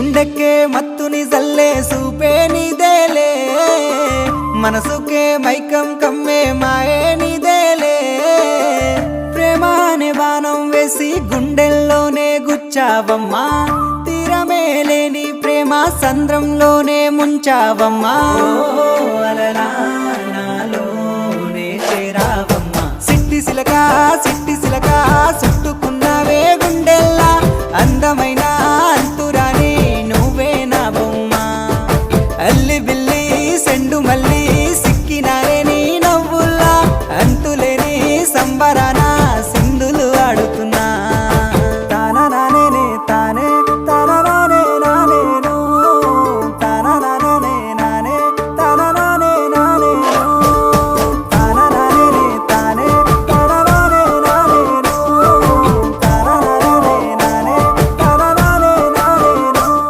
గుండెకే మత్తుని జల్లే సూపే నీదేలే మనసుకే మైకం కమ్మే మాయే నీదేలే ప్రేమ అనే బాణం వేసి గుండెల్లోనే గుచ్చావమ్మా తీరమే లేని ప్రేమ సంద్రంలోనే ముంచావమ్మా అలలా నాలోనే చేరావమ్మా సిట్టి సిలక చుట్టుకున్నవే గుండెల్లా అందమైన